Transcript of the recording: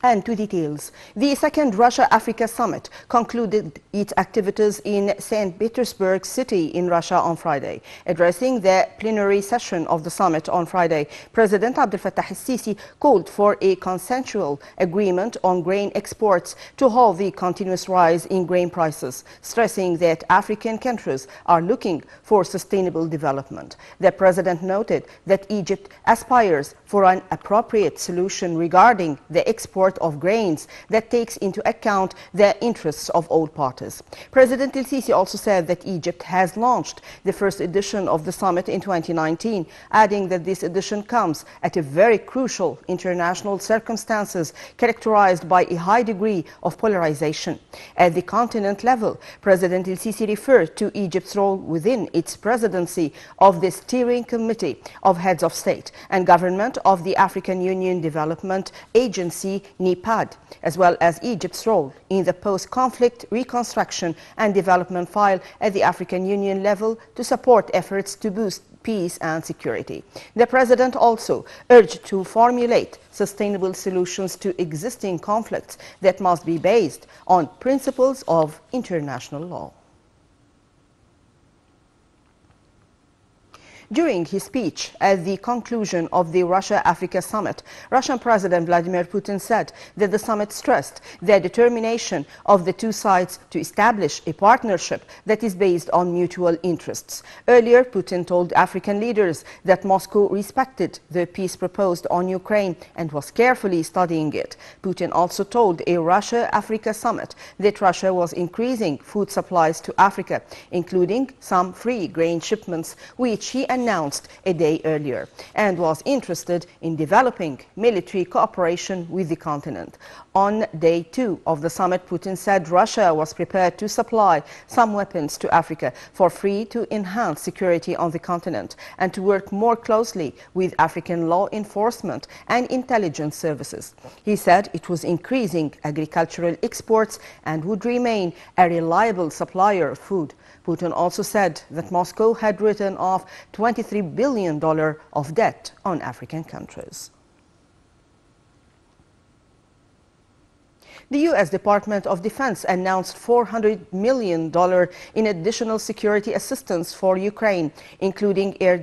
And to details, the second Russia-Africa summit concluded its activities in St. Petersburg City in Russia on Friday. Addressing the plenary session of the summit on Friday, President Abdel Fattah el-Sisi called for a consensual agreement on grain exports to halt the continuous rise in grain prices, stressing that African countries are looking for sustainable development. The president noted that Egypt aspires for an appropriate solution regarding the export of grains that takes into account the interests of all parties. President el-Sisi also said that Egypt has launched the first edition of the summit in 2019, adding that this edition comes at a very crucial international circumstances characterized by a high degree of polarization. At the continent level, President el-Sisi referred to Egypt's role within its presidency of the steering committee of heads of state and government of the African Union Development Agency NEPAD, as well as Egypt's role in the post-conflict reconstruction and development file at the African Union level to support efforts to boost peace and security. The president also urged to formulate sustainable solutions to existing conflicts that must be based on principles of international law. During his speech at the conclusion of the Russia-Africa summit, Russian President Vladimir Putin said that the summit stressed the determination of the two sides to establish a partnership that is based on mutual interests. Earlier, Putin told African leaders that Moscow respected the peace proposed on Ukraine and was carefully studying it. Putin also told a Russia-Africa summit that Russia was increasing food supplies to Africa, including some free grain shipments, which he announced a day earlier, and was interested in developing military cooperation with the continent. On day 2 of the summit, Putin said Russia was prepared to supply some weapons to Africa for free to enhance security on the continent and to work more closely with African law enforcement and intelligence services. He said it was increasing agricultural exports and would remain a reliable supplier of food. Putin also said that Moscow had written off $23 billion of debt on African countries. The U.S. Department of Defense announced $400 million in additional security assistance for Ukraine, including air